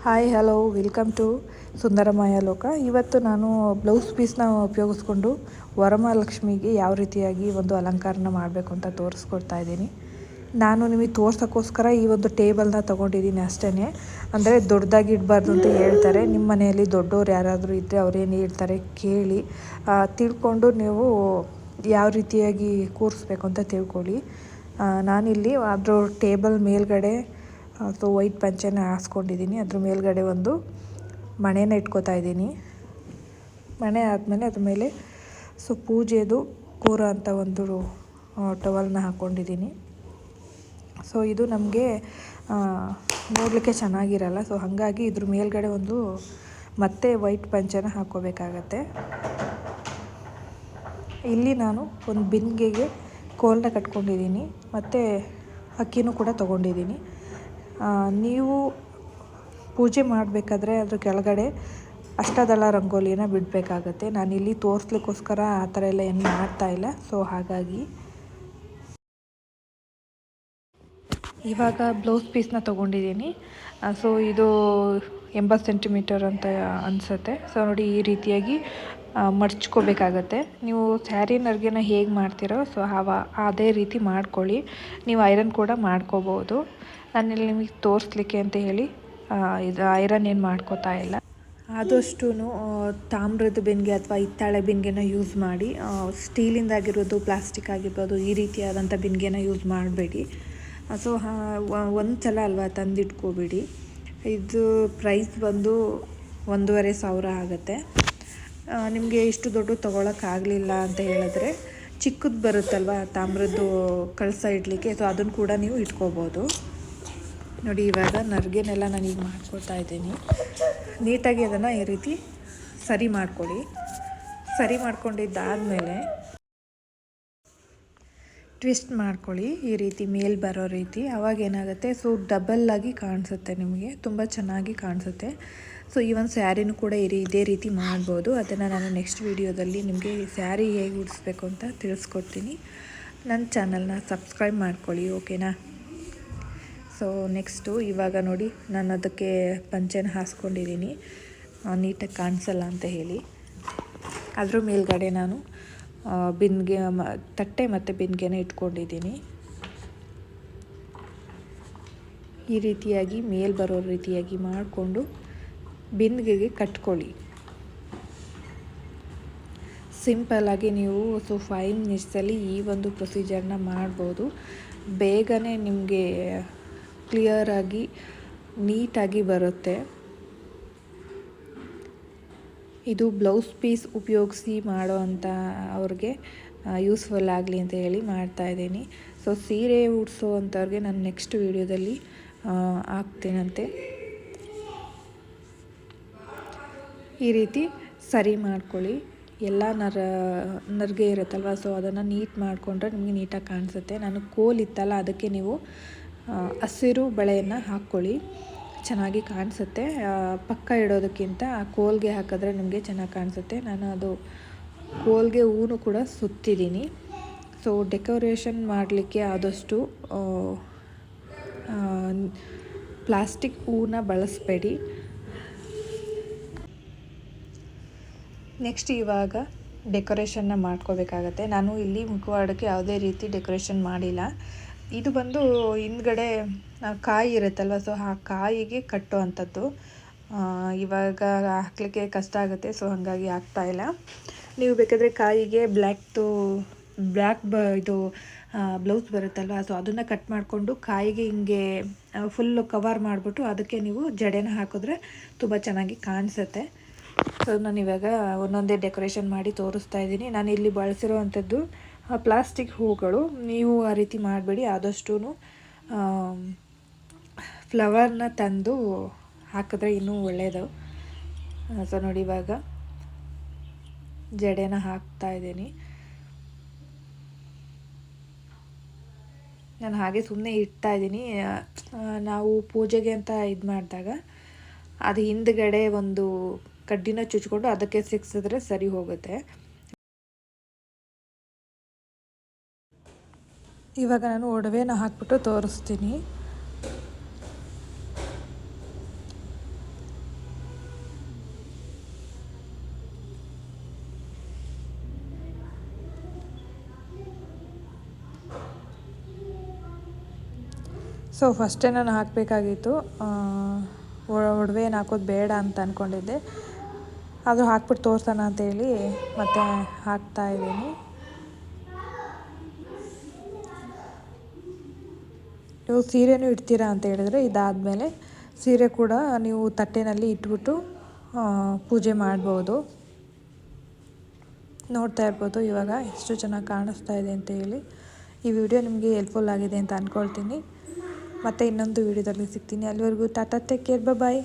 Hi hello welcome to ಸುಂದರಮಯ ಲೋಕ. ಇವತ್ತು ನಾನು ಬ್ಲೌಸ್ ಪೀಸ್ನ ಉಪಯೋಗಿಸ್ಕೊಂಡು ವರಮಹಾಲಕ್ಷ್ಮಿಗೆ ಯಾವ ರೀತಿಯಾಗಿ ಒಂದು ಅಲಂಕಾರನ ಮಾಡಬೇಕು ಅಂತ ತೋರಿಸ್ಕೊಡ್ತಾ ಇದ್ದೀನಿ. ನಾನು ನಿಮಗೆ ತೋರ್ಸೋಕ್ಕೋಸ್ಕರ ಈ ಒಂದು ಟೇಬಲ್ನ ತೊಗೊಂಡಿದ್ದೀನಿ ಅಷ್ಟೇ. ಅಂದರೆ ದೊಡ್ಡದಾಗಿ ಇಡಬಾರ್ದು ಅಂತ ಹೇಳ್ತಾರೆ. ನಿಮ್ಮ ಮನೆಯಲ್ಲಿ ದೊಡ್ಡವ್ರು ಯಾರಾದರೂ ಇದ್ದರೆ ಅವ್ರೇನು ಹೇಳ್ತಾರೆ ಕೇಳಿ ತಿಳ್ಕೊಂಡು ನೀವು ಯಾವ ರೀತಿಯಾಗಿ ಕೂರಿಸ್ಬೇಕು ಅಂತ ತಿಳ್ಕೊಳ್ಳಿ. ನಾನಿಲ್ಲಿ ಅದ್ರ ಟೇಬಲ್ ಮೇಲ್ಗಡೆ ಸೊ ವೈಟ್ ಪಂಚೆನ ಹಾಸ್ಕೊಂಡಿದ್ದೀನಿ. ಅದ್ರ ಮೇಲ್ಗಡೆ ಒಂದು ಮಣೆನ ಇಟ್ಕೋತಾ ಇದ್ದೀನಿ. ಮಣೆ ಆದಮೇಲೆ ಅದ್ರ ಮೇಲೆ ಸೊ ಪೂಜೆದು ಕೂರ ಅಂತ ಒಂದು ಟವಲ್ನ ಹಾಕ್ಕೊಂಡಿದ್ದೀನಿ. ಸೊ ಇದು ನಮಗೆ ನೋಡಲಿಕ್ಕೆ ಚೆನ್ನಾಗಿರಲ್ಲ. ಸೊ ಹಾಗಾಗಿ ಇದ್ರ ಮೇಲ್ಗಡೆ ಒಂದು ಮತ್ತೆ ವೈಟ್ ಪಂಚೆನ ಹಾಕ್ಕೋಬೇಕಾಗತ್ತೆ. ಇಲ್ಲಿ ನಾನು ಒಂದು ಬಿಂದಿಗೆಗೆ ಕೋಲನ್ನ ಕಟ್ಕೊಂಡಿದ್ದೀನಿ ಮತ್ತು ಅಕ್ಕಿನೂ ಕೂಡ ತೊಗೊಂಡಿದ್ದೀನಿ. ನೀವು ಪೂಜೆ ಮಾಡಬೇಕಾದ್ರೆ ಅದ್ರ ಕೆಳಗಡೆ ಅಷ್ಟದಳ ರಂಗೋಲಿನ ಬಿಡಬೇಕಾಗತ್ತೆ. ನಾನಿಲ್ಲಿ ತೋರಿಸ್ಲಿಕ್ಕೋಸ್ಕರ ಆ ಥರ ಎಲ್ಲ ಏನು ಮಾಡ್ತಾಯಿಲ್ಲ. ಸೊ ಹಾಗಾಗಿ ಇವಾಗ ಬ್ಲೌಸ್ ಪೀಸ್ನ ತೊಗೊಂಡಿದ್ದೀನಿ. ಸೊ ಇದು 80 ಸೆಂಟಿಮೀಟರ್ ಅಂತ ಅನಿಸುತ್ತೆ. ಸೊ ನೋಡಿ ಈ ರೀತಿಯಾಗಿ ಮಡ್ಚ್ಕೋಬೇಕಾಗತ್ತೆ. ನೀವು ಸ್ಯಾರಿ ನರ್ಗೆನ ಹೇಗೆ ಮಾಡ್ತೀರೋ ಸೊ ಅದೇ ರೀತಿ ಮಾಡ್ಕೊಳ್ಳಿ. ನೀವು ಐರನ್ ಕೂಡ ಮಾಡ್ಕೋಬೋದು. ನಾನಿಲ್ಲಿ ನಿಮಗೆ ತೋರಿಸ್ಲಿಕ್ಕೆ ಅಂತ ಹೇಳಿ ಇದು ಐರನ್ ಏನು ಮಾಡ್ಕೋತಾ ಇಲ್ಲ. ಆದಷ್ಟು ತಾಮ್ರದ ಬಿಂದಿಗೆ ಅಥವಾ ಹಿತ್ತಾಳೆ ಬಿಂದಿಗೆನ ಯೂಸ್ ಮಾಡಿ. ಸ್ಟೀಲಿಂದಾಗಿರೋದು, ಪ್ಲಾಸ್ಟಿಕ್ ಆಗಿರ್ಬೋದು, ಈ ರೀತಿಯಾದಂಥ ಬಿಂದಿಗೆನ ಯೂಸ್ ಮಾಡಬೇಡಿ. ಸೊ ಒಂದು ಸಲ ಅಲ್ವಾ ತಂದಿಟ್ಕೋಬೇಡಿ. ಇದು ಪ್ರೈಸ್ ಬಂದು 1,500 ಆಗುತ್ತೆ. ನಿಮಗೆ ಇಷ್ಟು ದೊಡ್ಡ ತೊಗೊಳಕ್ಕಾಗಲಿಲ್ಲ ಅಂತ ಹೇಳಿದ್ರೆ ಚಿಕ್ಕದು ಬರುತ್ತಲ್ವ ತಾಮ್ರದ್ದು ಕಳಸ ಇಡಲಿಕ್ಕೆ, ಸೊ ಅದನ್ನು ಕೂಡ ನೀವು ಇಟ್ಕೋಬೋದು. ನೋಡಿ ಇವಾಗ ನರ್ಗೆನೆಲ್ಲ ನಾನೀಗ ಮಾಡ್ಕೊಳ್ತಾ ಇದ್ದೀನಿ. ನೀಟಾಗಿ ಅದನ್ನು ಈ ರೀತಿ ಸರಿ ಮಾಡ್ಕೊಳ್ಳಿ. ಸರಿ ಮಾಡ್ಕೊಂಡಿದ್ದಾದಮೇಲೆ ಟ್ವಿಸ್ಟ್ ಮಾಡ್ಕೊಳ್ಳಿ ಈ ರೀತಿ ಮೇಲ್ ಬರೋ ರೀತಿ. ಅವಾಗ ಏನಾಗುತ್ತೆ ಸೊ ಡಬಲ್ಲಾಗಿ ಕಾಣಿಸುತ್ತೆ, ನಿಮಗೆ ತುಂಬ ಚೆನ್ನಾಗಿ ಕಾಣಿಸುತ್ತೆ. ಸೊ ಈ ಒಂದು ಸ್ಯಾರಿನೂ ಕೂಡ ಇದೇ ರೀತಿ ಮಾಡ್ಬೋದು. ಅದನ್ನು ನಾನು ನೆಕ್ಸ್ಟ್ ವೀಡಿಯೋದಲ್ಲಿ ನಿಮಗೆ ಸ್ಯಾರಿ ಹೇಗೆ ಉಡಿಸ್ಬೇಕು ಅಂತ ತಿಳಿಸ್ಕೊಡ್ತೀನಿ. ನನ್ನ ಚಾನಲ್ನ ಸಬ್ಸ್ಕ್ರೈಬ್ ಮಾಡ್ಕೊಳ್ಳಿ, ಓಕೆನಾ? ಸೊ ನೆಕ್ಸ್ಟು ಇವಾಗ ನೋಡಿ ನಾನು ಅದಕ್ಕೆ ಪಂಚೆನ ಹಾಸ್ಕೊಂಡಿದ್ದೀನಿ ನೀಟಾಗಿ ಕಾಣಿಸಲ್ಲ ಅಂತ ಹೇಳಿ. ಅದ್ರ ಮೇಲ್ಗಡೆ ನಾನು ಬಿಂದಿಗೆ ತಟ್ಟೆ ಮತ್ತು ಬಿಂದಿಗೆನ ಇಟ್ಕೊಂಡಿದ್ದೀನಿ. ಈ ರೀತಿಯಾಗಿ ಮೇಲ್ ಬರೋ ರೀತಿಯಾಗಿ ಮಾಡಿಕೊಂಡು ಬಿಂದಿಗೆಗೆ ಕಟ್ಕೊಳ್ಳಿ. ಸಿಂಪಲ್ಲಾಗಿ ನೀವು ಸೊ 5 ಮಿನಿಟ್ಸಲ್ಲಿ ಈ ಒಂದು ಪ್ರೊಸೀಜರ್ನ ಮಾಡ್ಬೋದು. ಬೇಗನೆ ನಿಮಗೆ ಕ್ಲಿಯರಾಗಿ ನೀಟಾಗಿ ಬರುತ್ತೆ. ಇದು ಬ್ಲೌಸ್ ಪೀಸ್ ಉಪಯೋಗಿಸಿ ಮಾಡೋ ಅಂಥ ಅವ್ರಿಗೆ ಯೂಸ್ಫುಲ್ ಆಗಲಿ ಅಂತ ಹೇಳಿ ಮಾಡ್ತಾಯಿದ್ದೀನಿ. ಸೊ ಸೀರೆ ಉಡಿಸೋ ಅಂಥವ್ರಿಗೆ ನಾನು ನೆಕ್ಸ್ಟ್ ವೀಡಿಯೋದಲ್ಲಿ ಹಾಕ್ತೀನಂತೆ. ಈ ರೀತಿ ಸರಿ ಮಾಡ್ಕೊಳ್ಳಿ. ಎಲ್ಲ ನರ್ಗೆ ಇರುತ್ತಲ್ವ, ಸೊ ಅದನ್ನು ನೀಟ್ ಮಾಡಿಕೊಂಡ್ರೆ ನಿಮಗೆ ನೀಟಾಗಿ ಕಾಣಿಸುತ್ತೆ. ನಾನು ಕೋಲ್ ಇತ್ತಲ್ಲ, ಅದಕ್ಕೆ ನೀವು ಹಸಿರು ಬಳೆಯನ್ನು ಹಾಕ್ಕೊಳ್ಳಿ, ಚೆನ್ನಾಗಿ ಕಾಣಿಸುತ್ತೆ. ಪಕ್ಕ ಇಡೋದಕ್ಕಿಂತ ಆ ಕೋಲ್ಗೆ ಹಾಕಿದ್ರೆ ನಿಮಗೆ ಚೆನ್ನಾಗಿ ಕಾಣಿಸುತ್ತೆ. ನಾನು ಅದು ಕೋಲ್ಗೆ ಹೂನು ಕೂಡ ಸುತ್ತಿದ್ದೀನಿ. ಸೊ ಡೆಕೋರೇಷನ್ ಮಾಡಲಿಕ್ಕೆ ಆದಷ್ಟು ಪ್ಲಾಸ್ಟಿಕ್ ಹೂನ ಬಳಸಬೇಡಿ. ನೆಕ್ಸ್ಟ್ ಇವಾಗ ಡೆಕೋರೇಷನ್ನ ಮಾಡ್ಕೋಬೇಕಾಗತ್ತೆ. ನಾನು ಇಲ್ಲಿ ಮುಖವಾಡಕ್ಕೆ ಯಾವುದೇ ರೀತಿ ಡೆಕೋರೇಷನ್ ಮಾಡಿಲ್ಲ. ಇದು ಬಂದು ಹಿಂದ್ಗಡೆ ಕಾಯಿ ಇರುತ್ತಲ್ವ, ಸೊ ಆ ಕಾಯಿಗೆ ಕಟ್ಟೋ ಅಂಥದ್ದು. ಇವಾಗ ಹಾಕಲಿಕ್ಕೆ ಕಷ್ಟ ಆಗುತ್ತೆ, ಸೊ ಹಾಗಾಗಿ ಹಾಕ್ತಾಯಿಲ್ಲ. ನೀವು ಬೇಕಾದರೆ ಕಾಯಿಗೆ ಬ್ಲ್ಯಾಕ್ ಇದು ಬ್ಲೌಸ್ ಬರುತ್ತಲ್ವ, ಸೊ ಅದನ್ನು ಕಟ್ ಮಾಡಿಕೊಂಡು ಕಾಯಿಗೆ ಹಿಂಗೆ ಫುಲ್ಲು ಕವರ್ ಮಾಡಿಬಿಟ್ಟು ಅದಕ್ಕೆ ನೀವು ಜಡೆನ ಹಾಕಿದ್ರೆ ತುಂಬ ಚೆನ್ನಾಗಿ ಕಾಣಿಸುತ್ತೆ. ಸೊ ನಾನು ಇವಾಗ ಒಂದೊಂದೇ ಡೆಕೋರೇಷನ್ ಮಾಡಿ ತೋರಿಸ್ತಾ ಇದ್ದೀನಿ. ನಾನು ಇಲ್ಲಿ ಬಳಸಿರೋ ಅಂಥದ್ದು ಪ್ಲಾಸ್ಟಿಕ್ ಹೂಗಳು. ನೀವು ಆ ರೀತಿ ಮಾಡಬೇಡಿ. ಆದಷ್ಟು ಫ್ಲವರ್ನ ತಂದು ಹಾಕಿದ್ರೆ ಇನ್ನೂ ಒಳ್ಳೆಯದು. ಸೊ ನೋಡಿ ಇವಾಗ ಜಡೆನ ಹಾಕ್ತಾ ಇದ್ದೀನಿ. ನಾನು ಹಾಗೆ ಸುಮ್ಮನೆ ಇಡ್ತಾ ಇದ್ದೀನಿ. ನಾವು ಪೂಜೆಗೆ ಅಂತ ಇದು ಮಾಡಿದಾಗ ಅದು ಹಿಂದ್ಗಡೆ ಒಂದು ಕಡ್ಡಿನ ಚುಚ್ಕೊಂಡು ಅದಕ್ಕೆ ಸಿಕ್ಸಿದ್ರೆ ಸರಿ ಹೋಗುತ್ತೆ. ಇವಾಗ ನಾನು ಒಡವೆನ ಹಾಕ್ಬಿಟ್ಟು ತೋರಿಸ್ತೀನಿ. ಸೊ ಫಸ್ಟೇ ನಾನು ಹಾಕಬೇಕಾಗಿತ್ತು, ಒಡವೆ ಏನು ಹಾಕೋದು ಬೇಡ ಅಂತ ಅಂದ್ಕೊಂಡಿದ್ದೆ. ಆದರೂ ಹಾಕ್ಬಿಟ್ಟು ತೋರ್ಸೋಣ ಅಂತೇಳಿ ಮತ್ತೆ ಹಾಕ್ತಾಯಿದ್ದೀನಿ. ನೀವು ಸೀರೆನೂ ಇಡ್ತೀರಾ ಅಂತ ಹೇಳಿದ್ರೆ ಇದಾದಮೇಲೆ ಸೀರೆ ಕೂಡ ನೀವು ತಟ್ಟೆನಲ್ಲಿ ಇಟ್ಬಿಟ್ಟು ಪೂಜೆ ಮಾಡ್ಬೋದು. ನೋಡ್ತಾ ಇರ್ಬೋದು ಇವಾಗ ಎಷ್ಟು ಚೆನ್ನಾಗಿ ಕಾಣಿಸ್ತಾ ಇದೆ ಅಂತ ಹೇಳಿ. ಈ ವಿಡಿಯೋ ನಿಮಗೆ ಹೆಲ್ಪ್ಫುಲ್ ಆಗಿದೆ ಅಂತ ಅಂದ್ಕೊಳ್ತೀನಿ. ಮತ್ತೆ ಇನ್ನೊಂದು ವಿಡಿಯೋದಲ್ಲಿ ಸಿಗ್ತೀನಿ. ಅಲ್ಲಿವರೆಗೂ ಟಾಟಾ, ಟೇಕ್ ಕೇರ್, ಬಾಯ್.